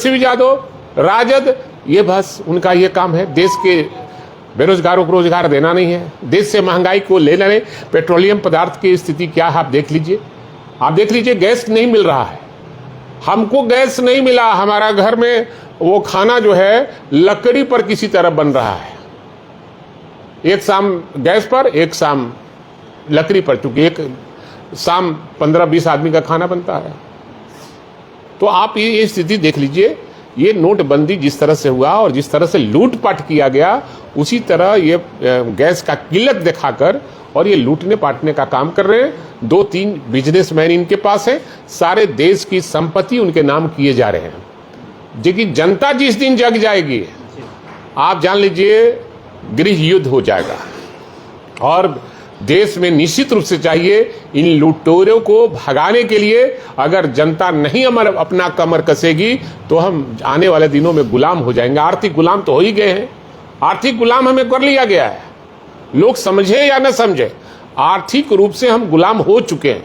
तेजस्वी यादव, राजद, ये बस उनका ये काम है। देश के बेरोजगारों को रोजगार देना नहीं है, देश से महंगाई को लेना नहीं। पेट्रोलियम पदार्थ की स्थिति क्या है आप देख लीजिए। आप देख लीजिए, गैस नहीं मिल रहा है, हमको गैस नहीं मिला। हमारा घर में वो खाना जो है लकड़ी पर किसी तरह बन रहा है, एक शाम गैस पर, एक शाम लकड़ी पर, चूंकि एक शाम 15-20 आदमी का खाना बनता है। तो आप ये स्थिति देख लीजिए। ये नोटबंदी जिस तरह से हुआ और जिस तरह से लूटपाट किया गया, उसी तरह ये गैस का किल्लत दिखाकर और ये लूटने पाटने का काम कर रहे हैं। 2-3 बिजनेसमैन इनके पास है, सारे देश की संपत्ति उनके नाम किए जा रहे हैं। लेकिन जनता जिस दिन जग जाएगी, आप जान लीजिए गृह युद्ध हो जाएगा। और देश में निश्चित रूप से चाहिए इन लुटेरों को भगाने के लिए, अगर जनता नहीं अपना कमर कसेगी तो हम आने वाले दिनों में गुलाम हो जाएंगे। आर्थिक गुलाम तो हो ही गए हैं, आर्थिक गुलाम हमें कर लिया गया है। लोग समझे या न समझे, आर्थिक रूप से हम गुलाम हो चुके हैं।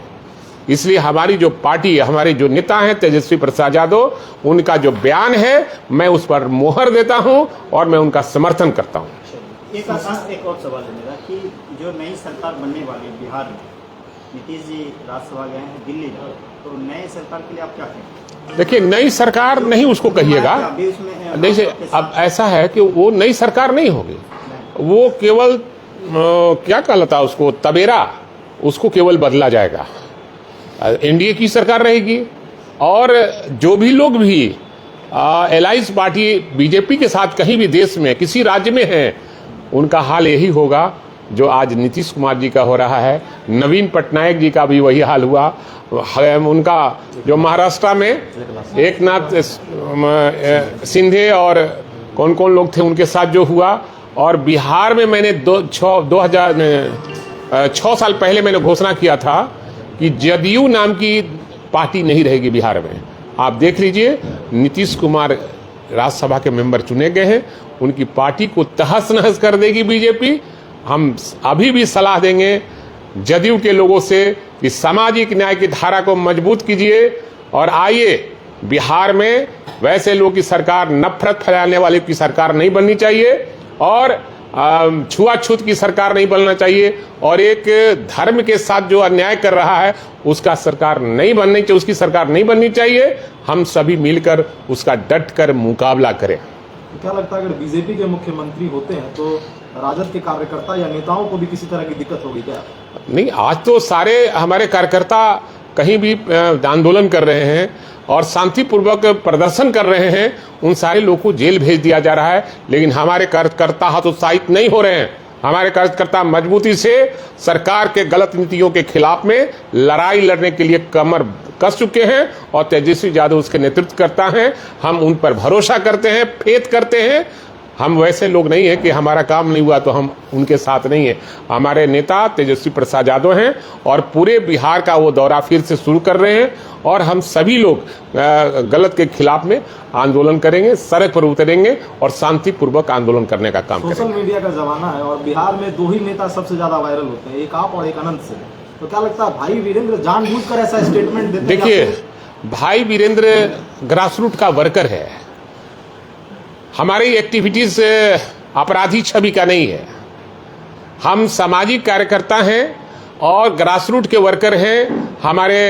इसलिए हमारी जो पार्टी, हमारे जो नेता हैं तेजस्वी प्रसाद यादव, उनका जो बयान है मैं उस पर मोहर देता हूं और मैं उनका समर्थन करता हूं। एक और सवाल है मेरा कि जो नई सरकार बनने वाली है बिहार में, नीतीश जी राज्यसभा गए हैं दिल्ली, तो नई सरकार के लिए आप क्या कहेंगे? देखिए, नई सरकार नहीं उसको कहिएगा। देखिए, अब ऐसा है कि वो नई सरकार नहीं होगी, वो केवल क्या कहता उसको, तबेरा, उसको केवल बदला जाएगा। एनडीए की सरकार रहेगी और जो भी लोग भी एलायंस पार्टी बीजेपी के साथ कहीं भी देश में किसी राज्य में है, उनका हाल यही होगा जो आज नीतीश कुमार जी का हो रहा है। नवीन पटनायक जी का भी वही हाल हुआ। उनका जो महाराष्ट्र में एकनाथ शिंदे और कौन कौन लोग थे उनके साथ जो हुआ, और बिहार में मैंने 6 साल पहले मैंने घोषणा किया था कि जदयू नाम की पार्टी नहीं रहेगी बिहार में। आप देख लीजिए, नीतीश कुमार राज्यसभा के मेंबर चुने गए हैं, उनकी पार्टी को तहस नहस कर देगी बीजेपी। हम अभी भी सलाह देंगे जदयू के लोगों से कि सामाजिक न्याय की धारा को मजबूत कीजिए और आइए, बिहार में वैसे लोगों की सरकार, नफरत फैलाने वाले की सरकार नहीं बननी चाहिए और छुआछूत की सरकार नहीं बनना चाहिए, और एक धर्म के साथ जो अन्याय कर रहा है उसका सरकार नहीं बननी चाहिए, उसकी सरकार नहीं बननी चाहिए। हम सभी मिलकर उसका डट कर मुकाबला करें। क्या लगता है अगर बीजेपी के मुख्यमंत्री होते हैं तो राजद के कार्यकर्ता या नेताओं को भी किसी तरह की दिक्कत होगी क्या? नहीं, आज तो सारे हमारे कार्यकर्ता कहीं भी आंदोलन कर रहे हैं और शांतिपूर्वक प्रदर्शन कर रहे हैं, उन सारे लोगों को जेल भेज दिया जा रहा है। लेकिन हमारे कार्यकर्ता हतोत्साहित नहीं हो रहे हैं। हमारे कार्यकर्ता मजबूती से सरकार के गलत नीतियों के खिलाफ में लड़ाई लड़ने के लिए कमर कस चुके हैं और तेजस्वी यादव उसके नेतृत्व करता है। हम उन पर भरोसा करते हैं, फेथ करते हैं। हम वैसे लोग नहीं हैं कि हमारा काम नहीं हुआ तो हम उनके साथ नहीं हैं। हमारे नेता तेजस्वी प्रसाद यादव हैं और पूरे बिहार का वो दौरा फिर से शुरू कर रहे हैं और हम सभी लोग गलत के खिलाफ में आंदोलन करेंगे, सड़क पर उतरेंगे और शांतिपूर्वक आंदोलन करने का काम करेंगे। सोशल मीडिया का जमाना है और बिहार में 2 ही नेता सबसे ज्यादा वायरल होते हैं, एक आप और एक अनंत से। तो क्या लगता है भाई वीरेंद्र जानबूझकर ऐसा स्टेटमेंट देते हैं? देखिए, भाई वीरेंद्र ग्रासरूट का वर्कर है। हमारी एक्टिविटीज अपराधी छवि का नहीं है। हम सामाजिक कार्यकर्ता हैं और ग्रासरूट के वर्कर हैं। हमारे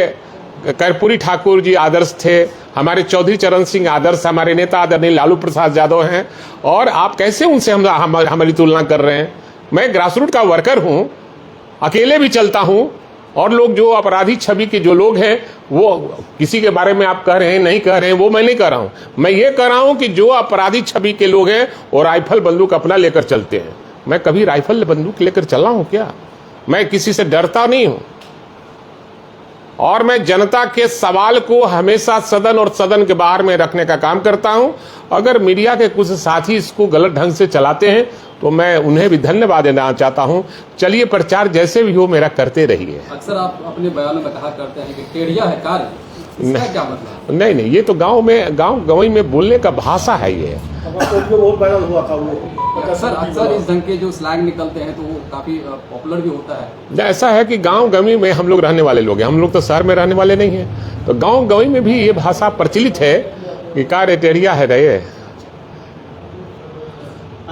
कर्पूरी ठाकुर जी आदर्श थे, हमारे चौधरी चरण सिंह आदर्श, हमारे नेता आदरणीय लालू प्रसाद यादव हैं, और आप कैसे उनसे हमारी तुलना कर रहे हैं? मैं ग्रासरूट का वर्कर हूं, अकेले भी चलता हूं, और लोग जो अपराधी छवि के जो लोग हैं, वो किसी के बारे में आप कह रहे हैं, नहीं कह रहे हैं, वो मैं नहीं कह रहा हूं। मैं ये कह रहा हूं कि जो अपराधी छवि के लोग हैं वो राइफल बंदूक अपना लेकर चलते हैं। मैं कभी राइफल बंदूक लेकर चला हूं क्या? मैं किसी से डरता नहीं हूं और मैं जनता के सवाल को हमेशा सदन और सदन के बाहर में रखने का काम करता हूं। अगर मीडिया के कुछ साथी इसको गलत ढंग से चलाते हैं तो मैं उन्हें भी धन्यवाद देना चाहता हूं। चलिए, प्रचार जैसे भी हो मेरा करते रहिए। अक्सर आप अपने बयानों में कहा करते हैं कि टेढ़िया है कार्य, इसका क्या मतलब? नहीं, ये तो गांव गवई में बोलने का भाषा है। ये बहुत वायरल हुआ था वो। अक्सर इस ढंग के जो स्लैंग निकलते हैं तो वो काफी पॉपुलर भी होता है। ऐसा है कि गांव गवई में हम लोग रहने वाले लोग हैं, हम लोग तो शहर में रहने वाले नहीं हैं, तो गांव गवई में भी ये भाषा प्रचलित है कि कार्य टेढ़िया है रहे।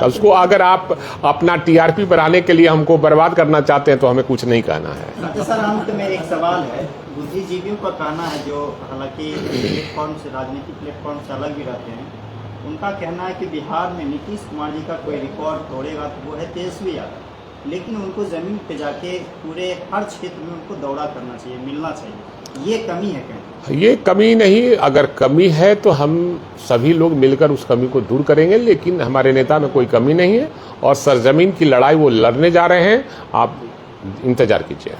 उसको अगर आप अपना टीआरपी बढ़ाने के लिए हमको बर्बाद करना चाहते हैं तो हमें कुछ नहीं कहना है। सर अंत में एक सवाल है, बुद्धिजीवियों का कहना है, जो हालांकि प्लेटफॉर्म से, राजनीतिक प्लेटफॉर्म से अलग भी रहते हैं, उनका कहना है कि बिहार में नीतीश कुमार जी का कोई रिकॉर्ड तोड़ेगा तो वो है तेजस्वी यादव, लेकिन उनको जमीन पे जाके पूरे हर क्षेत्र में उनको दौरा करना चाहिए, मिलना चाहिए, ये कमी है क्या? ये कमी नहीं, अगर कमी है तो हम सभी लोग मिलकर उस कमी को दूर करेंगे, लेकिन हमारे नेता में कोई कमी नहीं है और सरजमीन की लड़ाई वो लड़ने जा रहे हैं, आप इंतजार कीजिए।